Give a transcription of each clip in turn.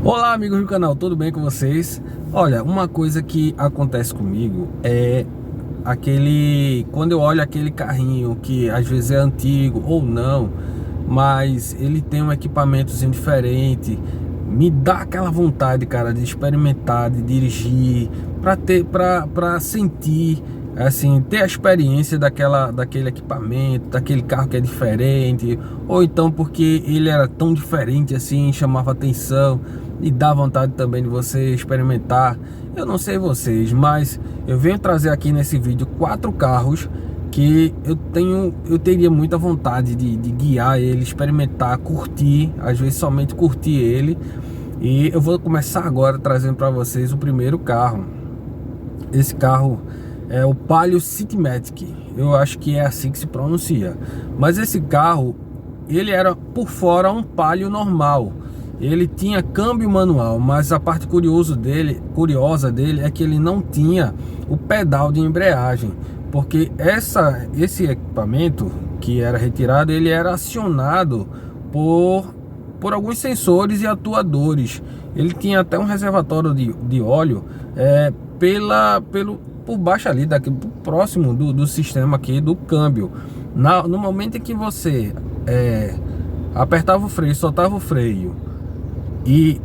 Olá, amigos do canal, tudo bem com vocês? Olha, uma coisa que acontece comigo é quando eu olho aquele carrinho que às vezes é antigo ou não, mas ele tem um equipamentozinho diferente, me dá aquela vontade, cara, de experimentar, de dirigir, para sentir, assim, ter a experiência daquele equipamento, daquele carro que é diferente, ou então porque ele era tão diferente assim, chamava atenção e dá vontade também de você experimentar. Eu não sei vocês, mas eu venho trazer aqui nesse vídeo 4 carros que eu teria muita vontade de guiar ele, experimentar, curtir, às vezes somente curtir ele. E eu vou começar agora trazendo para vocês o primeiro carro. Esse carro é o Palio Citymatic, eu acho que é assim que se pronuncia. Mas esse carro, ele era por fora um Palio normal. Ele tinha câmbio manual, mas a parte curiosa dele é que ele não tinha o pedal de embreagem, porque esse equipamento que era retirado, ele era acionado por alguns sensores e atuadores. Ele tinha até um reservatório de óleo por baixo ali, próximo do sistema aqui do câmbio. No momento em que você apertava o freio, soltava o freio e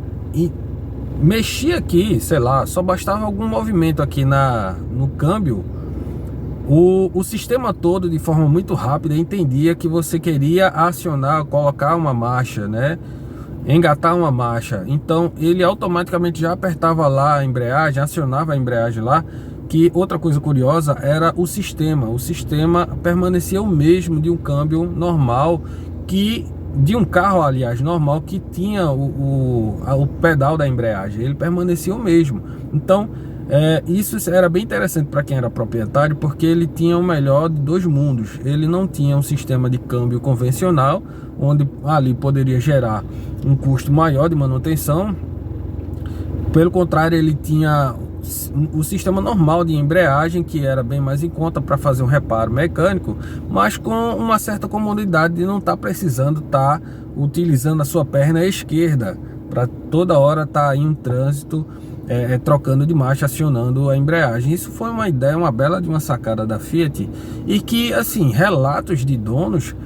mexia aqui, sei lá, só bastava algum movimento aqui no câmbio, o sistema todo, de forma muito rápida, entendia que você queria acionar, colocar uma marcha, né? Engatar uma marcha. Então ele automaticamente já apertava lá a embreagem, acionava a embreagem lá. Que outra coisa curiosa era o sistema permanecia o mesmo de um câmbio normal, de um carro, aliás, normal, que tinha o pedal da embreagem, ele permanecia o mesmo. Então isso era bem interessante para quem era proprietário, porque ele tinha o melhor de dois mundos. Ele não tinha um sistema de câmbio convencional, onde ali poderia gerar um custo maior de manutenção. Pelo contrário, ele tinha o sistema normal de embreagem, que era bem mais em conta para fazer um reparo mecânico, mas com uma certa comodidade de não estar precisando estar utilizando a sua perna esquerda para toda hora estar em um trânsito, trocando de marcha, acionando a embreagem. Isso foi uma ideia, uma bela de uma sacada da Fiat, e que, assim, relatos de donos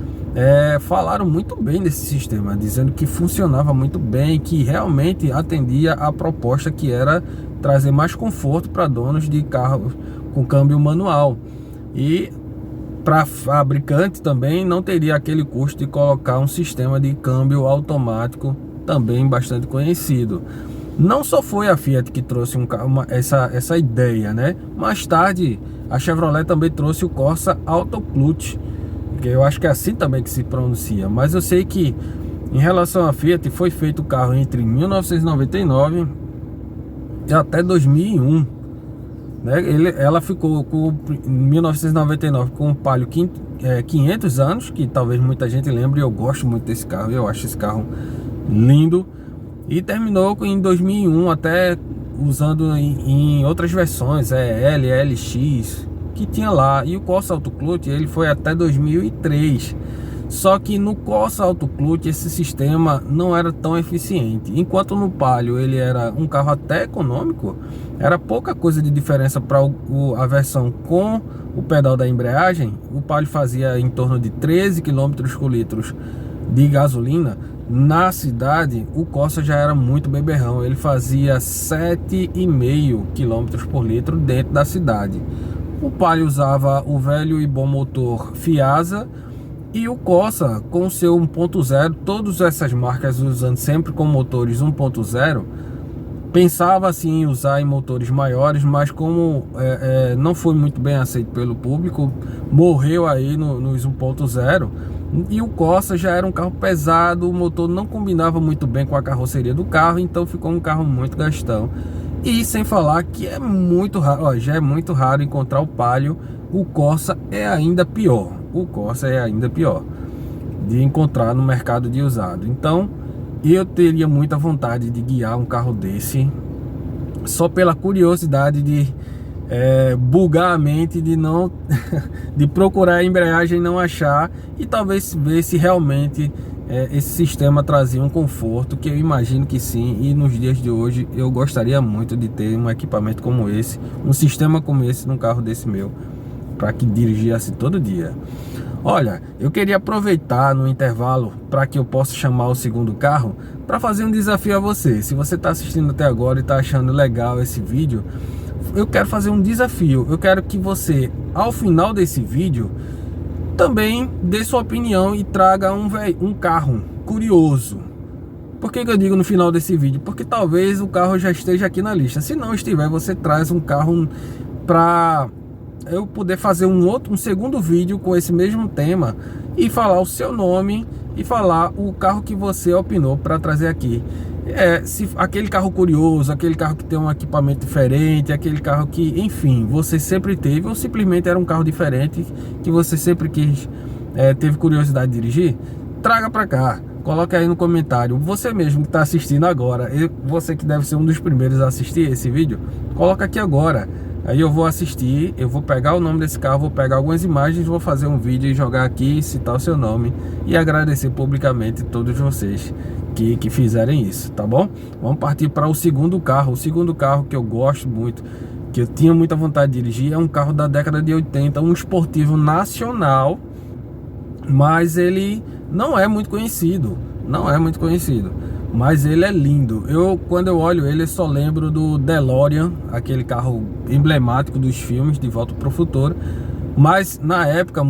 falaram muito bem desse sistema, dizendo que funcionava muito bem, que realmente atendia a proposta, que era trazer mais conforto para donos de carros com câmbio manual. E para fabricante também não teria aquele custo de colocar um sistema de câmbio automático, também bastante conhecido. Não só foi a Fiat que trouxe essa ideia, né? Mais tarde a Chevrolet também trouxe o Corsa Auto Clutch, que eu acho que é assim também que se pronuncia. Mas eu sei que, em relação à Fiat, foi feito o carro entre 1999 e até 2001, né? Ela ficou em 1999 com o Palio 500 anos, que talvez muita gente lembre. Eu gosto muito desse carro, eu acho esse carro lindo. E terminou em 2001, até usando em outras versões, L, LX, que tinha lá. E o Corsa Auto Clutch, ele foi até 2003. Só que no Corsa Auto Clutch esse sistema não era tão eficiente. Enquanto no Palio ele era um carro até econômico, era pouca coisa de diferença para a versão com o pedal da embreagem. O Palio fazia em torno de 13 km por litro de gasolina. Na cidade, o Corsa já era muito beberrão, ele fazia 7,5 km por litro dentro da cidade. O Palio usava o velho e bom motor Fiasa, e o Corsa com o seu 1.0, todas essas marcas usando sempre com motores 1.0, pensava assim em usar em motores maiores, mas como não foi muito bem aceito pelo público, morreu aí nos 1.0. E o Corsa já era um carro pesado, o motor não combinava muito bem com a carroceria do carro, então ficou um carro muito gastão. E sem falar que é muito raro, já é muito raro encontrar o Palio. O Corsa é ainda pior. O Corsa é ainda pior de encontrar no mercado de usado. Então eu teria muita vontade de guiar um carro desse, só pela curiosidade de bugar a mente, de não de procurar a embreagem e não achar, e talvez ver se realmente esse sistema trazia um conforto, que eu imagino que sim, e nos dias de hoje eu gostaria muito de ter um equipamento como esse, um sistema como esse num carro desse meu, para que dirigisse todo dia. Olha, eu queria aproveitar no intervalo para que eu possa chamar o segundo carro para fazer um desafio a você. Se você está assistindo até agora e está achando legal esse vídeo, eu quero fazer um desafio. Eu quero que você, ao final desse vídeo, também dê sua opinião e traga um carro curioso. Por que eu digo no final desse vídeo? Porque talvez o carro já esteja aqui na lista. Se não estiver, você traz um carro para eu poder fazer um segundo vídeo com esse mesmo tema e falar o seu nome e falar o carro que você opinou para trazer aqui. Se aquele carro curioso, aquele carro que tem um equipamento diferente, aquele carro que, enfim, você sempre teve, ou simplesmente era um carro diferente que você sempre quis, teve curiosidade de dirigir, traga para cá, coloque aí no comentário. Você mesmo que está assistindo agora, você que deve ser um dos primeiros a assistir esse vídeo, coloca aqui agora. Aí eu vou assistir, eu vou pegar o nome desse carro, vou pegar algumas imagens, vou fazer um vídeo e jogar aqui, citar o seu nome e agradecer publicamente todos vocês que fizerem isso, tá bom? Vamos partir para o segundo carro. O segundo carro que eu gosto muito, que eu tinha muita vontade de dirigir, é um carro da década de 80, um esportivo nacional, mas ele não é muito conhecido, mas ele é lindo. Quando eu olho ele, eu só lembro do DeLorean, aquele carro emblemático dos filmes De Volta para o Futuro. Mas na época,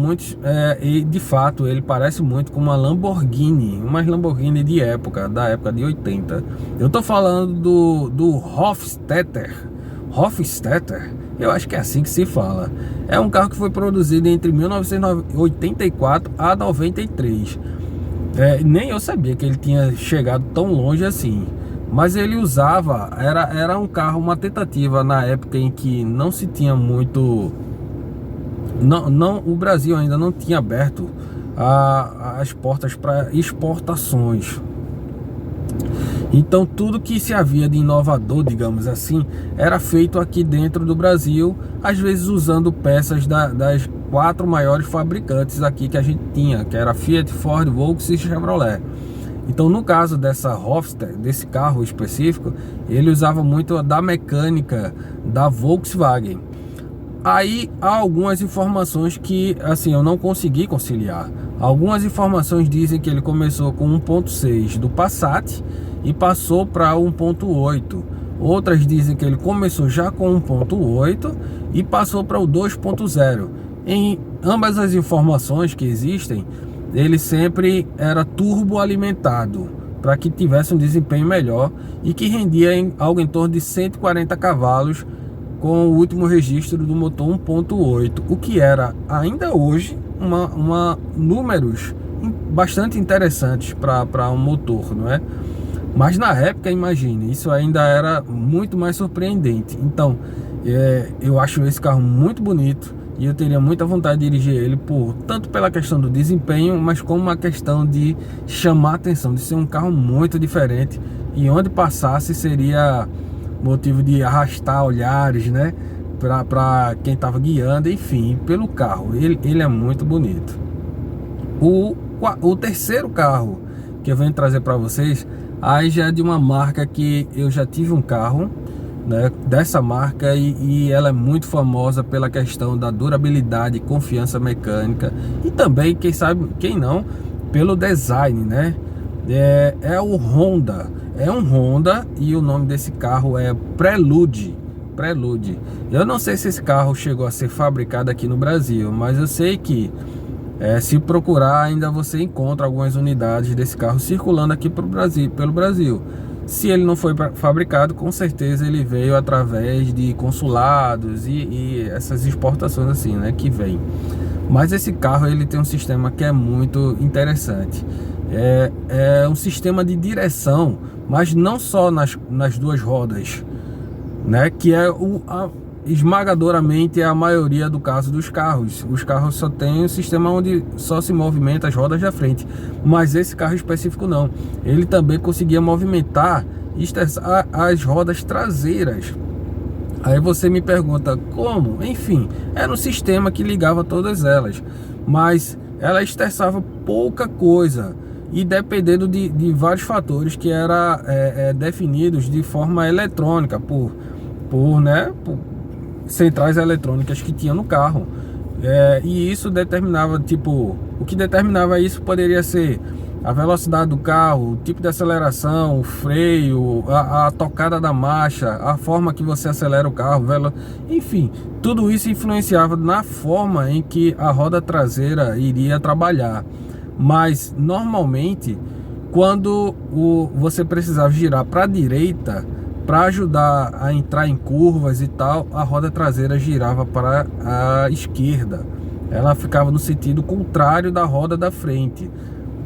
e de fato, ele parece muito com uma Lamborghini de época, da época de 80. Eu tô falando do Hofstetter, eu acho que é assim que se fala. É um carro que foi produzido entre 1984 a 93. Nem eu sabia que ele tinha chegado tão longe assim. Mas ele usava, era um carro, uma tentativa na época em que não se tinha muito... o Brasil ainda não tinha aberto as portas para exportações. Então tudo que se havia de inovador, digamos assim, era feito aqui dentro do Brasil, às vezes usando peças das 4 maiores fabricantes aqui que a gente tinha, que era Fiat, Ford, Volkswagen e Chevrolet. Então no caso dessa Hofstadter, desse carro específico, ele usava muito da mecânica da Volkswagen. Aí há algumas informações que assim eu não consegui conciliar. Algumas informações dizem que ele começou com 1.6 do Passat e passou para 1.8. Outras dizem que ele começou já com 1.8 e passou para o 2.0. Em ambas as informações que existem, ele sempre era turbo alimentado para que tivesse um desempenho melhor e que rendia algo em torno de 140 cavalos com o último registro do motor 1.8, o que era ainda hoje números bastante interessantes para um motor, não é? Mas na época, imagine, isso ainda era muito mais surpreendente. Então eu acho esse carro muito bonito e eu teria muita vontade de dirigir ele, tanto pela questão do desempenho, mas como uma questão de chamar atenção, de ser um carro muito diferente e onde passasse seria motivo de arrastar olhares, né, para quem estava guiando, enfim, pelo carro. Ele é muito bonito. O terceiro carro que eu venho trazer para vocês, aí já é de uma marca que eu já tive um carro, né, dessa marca e ela é muito famosa pela questão da durabilidade, confiança mecânica e também, quem sabe, quem não, pelo design, né? É o Honda. É um Honda e o nome desse carro é Prelude. Eu não sei se esse carro chegou a ser fabricado aqui no Brasil, mas eu sei que se procurar ainda você encontra algumas unidades desse carro circulando aqui pelo Brasil. Se ele não foi fabricado, com certeza ele veio através de consulados e essas exportações assim, né, que vem. Mas esse carro ele tem um sistema que é muito interessante. É um sistema de direção, mas não só nas duas rodas, né, que é esmagadoramente a maioria do caso dos carros. Os carros só tem um sistema onde só se movimenta as rodas da frente, mas esse carro específico não. Ele também conseguia movimentar as rodas traseiras. Aí você me pergunta como? Enfim, era um sistema que ligava todas elas, mas ela estressava pouca coisa. e dependendo de vários fatores que eram definidos de forma eletrônica por centrais eletrônicas que tinha no carro. E isso determinava, tipo, o que determinava isso poderia ser a velocidade do carro, o tipo de aceleração, o freio, a tocada da marcha, a forma que você acelera o carro, enfim, tudo isso influenciava na forma em que a roda traseira iria trabalhar. Mas normalmente, quando você precisava girar para a direita para ajudar a entrar em curvas e tal, a roda traseira girava para a esquerda. Ela ficava no sentido contrário da roda da frente.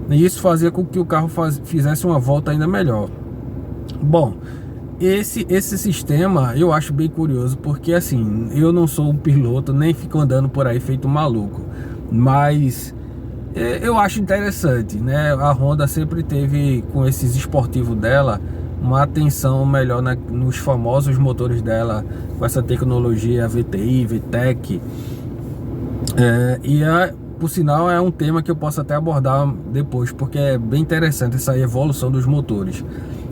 E isso fazia com que o carro fizesse uma volta ainda melhor. Bom, esse sistema eu acho bem curioso, porque assim, eu não sou um piloto, nem fico andando por aí feito maluco, mas eu acho interessante, né? A Honda sempre teve, com esses esportivos dela, uma atenção melhor nos famosos motores dela, com essa tecnologia VTI, VTEC. Por sinal, é um tema que eu posso até abordar depois, porque é bem interessante essa evolução dos motores.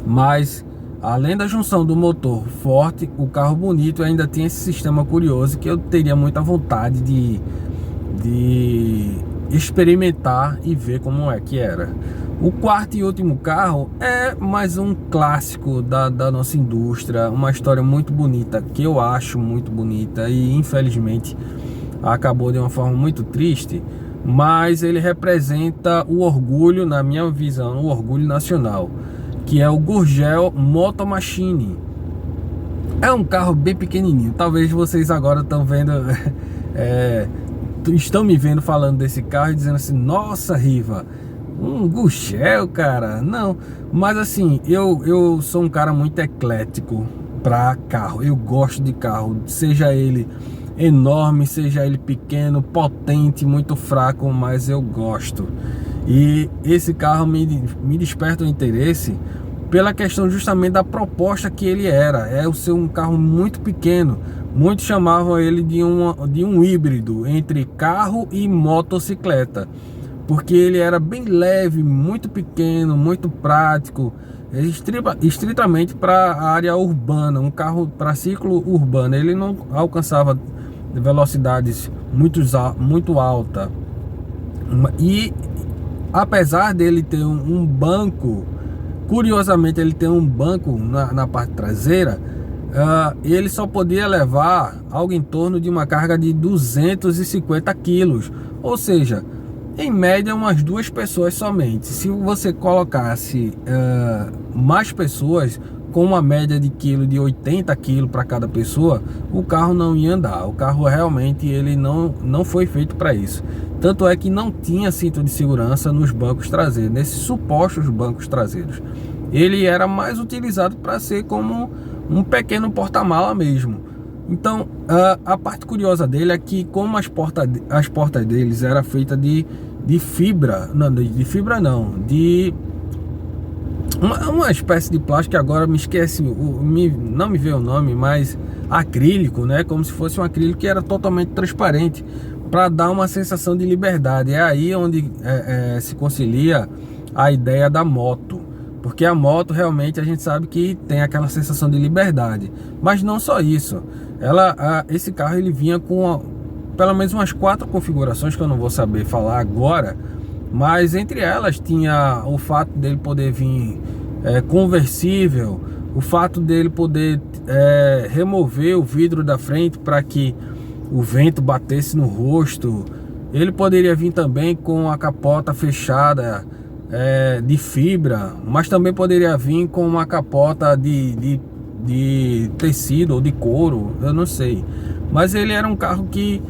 Mas, além da junção do motor forte, o carro bonito ainda tem esse sistema curioso que eu teria muita vontade de experimentar e ver como é que era. O quarto e último carro é mais um clássico da nossa indústria, uma história muito bonita, que eu acho muito bonita e infelizmente acabou de uma forma muito triste, mas ele representa o orgulho, na minha visão, o orgulho nacional, que é o Gurgel Motor Machine. É um carro bem pequenininho, talvez vocês agora estão vendo, estão me vendo falando desse carro e dizendo assim, nossa, Riva, um Gurgel, cara. Não, mas assim, eu sou um cara muito eclético para carro. Eu gosto de carro, seja ele enorme, seja ele pequeno, potente, muito fraco, mas eu gosto. E esse carro me desperta o interesse pela questão justamente da proposta que ele era. O ser um carro muito pequeno. Muitos chamavam ele de um híbrido entre carro e motocicleta, porque ele era bem leve, muito pequeno, muito prático, estritamente para a área urbana, um carro para ciclo urbano. Ele não alcançava velocidades muito altas, e apesar dele ter um banco, curiosamente ele tem um banco na parte traseira, ele só podia levar algo em torno de uma carga de 250 quilos, ou seja, em média umas 2 pessoas somente. Se você colocasse mais pessoas, com uma média de 80 quilos para cada pessoa, o carro não ia andar. O carro realmente ele não foi feito para isso. Tanto é que não tinha cinto de segurança nos bancos traseiros, nesses supostos bancos traseiros. Ele era mais utilizado para ser como um pequeno porta-mala mesmo. Então, a parte curiosa dele é que, como as portas deles eram feitas de fibra, de uma espécie de plástico, que agora me esquece, não me veio o nome, mas acrílico, né? Como se fosse um acrílico que era totalmente transparente, para dar uma sensação de liberdade. É aí onde se concilia a ideia da moto, porque a moto realmente a gente sabe que tem aquela sensação de liberdade, mas não só isso. Esse carro ele vinha com pelo menos umas 4 configurações que eu não vou saber falar agora, mas entre elas tinha o fato dele poder vir conversível, o fato dele poder remover o vidro da frente para que o vento batesse no rosto. Ele poderia vir também com a capota fechada de fibra, mas também poderia vir com uma capota de tecido ou de couro, eu não sei. Mas ele era um carro que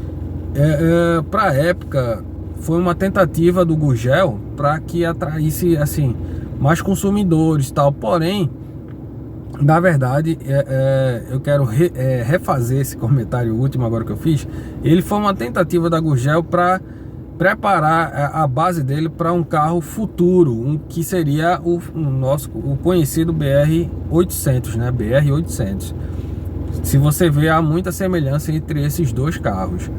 para a época foi uma tentativa do Gurgel para que atraísse assim mais consumidores e tal. Porém, na verdade, eu quero refazer esse comentário último agora que eu fiz. Ele foi uma tentativa da Gurgel para preparar a base dele para um carro futuro, que seria o conhecido BR-800, né? BR-800. Se você vê, há muita semelhança entre esses dois carros.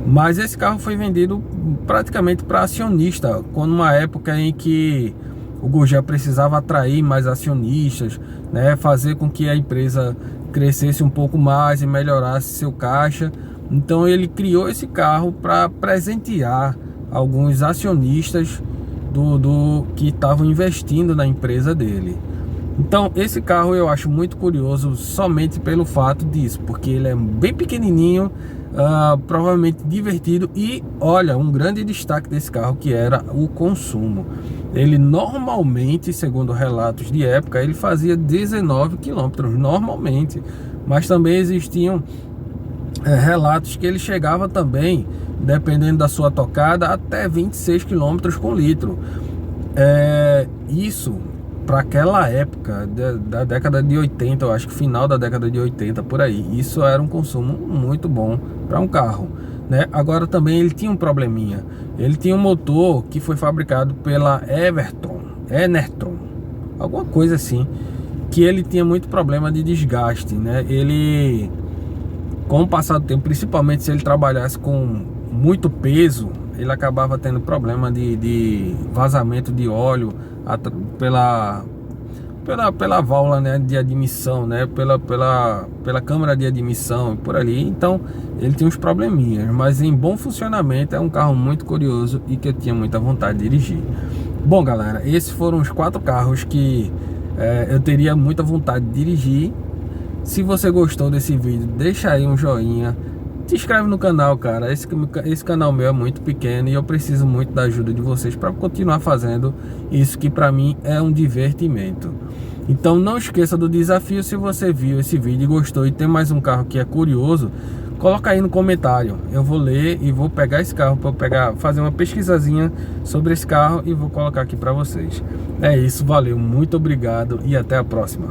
Mas esse carro foi vendido praticamente para acionista, quando uma época em que o Gurgel precisava atrair mais acionistas, né, fazer com que a empresa crescesse um pouco mais e melhorasse seu caixa. Então ele criou esse carro para presentear alguns acionistas do que estavam investindo na empresa dele. Então esse carro eu acho muito curioso somente pelo fato disso, porque ele é bem pequenininho, provavelmente divertido. E olha, um grande destaque desse carro que era o consumo. Ele normalmente, segundo relatos de época, ele fazia 19 quilômetros normalmente, mas também existiam relatos que ele chegava também, dependendo da sua tocada, até 26 quilômetros com litro. Isso para aquela época da década de 80, eu acho que final da década de 80 por aí, isso era um consumo muito bom para um carro, né? Agora também ele tinha um probleminha, ele tinha um motor que foi fabricado pela Enertron, alguma coisa assim, que ele tinha muito problema de desgaste, né? Ele, com o passar do tempo, principalmente se ele trabalhasse com muito peso, ele acabava tendo problema de vazamento de óleo pela válvula, né, de admissão, né, pela câmara de admissão e por ali. Então ele tem uns probleminhas, mas em bom funcionamento é um carro muito curioso e que eu tinha muita vontade de dirigir. Bom, galera, esses foram os 4 carros que eu teria muita vontade de dirigir. Se você gostou desse vídeo, deixa aí um joinha, se inscreve no canal, cara. Esse canal meu é muito pequeno e eu preciso muito da ajuda de vocês para continuar fazendo isso, que para mim é um divertimento. Então não esqueça do desafio. Se você viu esse vídeo e gostou e tem mais um carro que é curioso, coloca aí no comentário. Eu vou ler e vou pegar esse carro para fazer uma pesquisazinha sobre esse carro e vou colocar aqui para vocês. É isso, valeu, muito obrigado e até a próxima.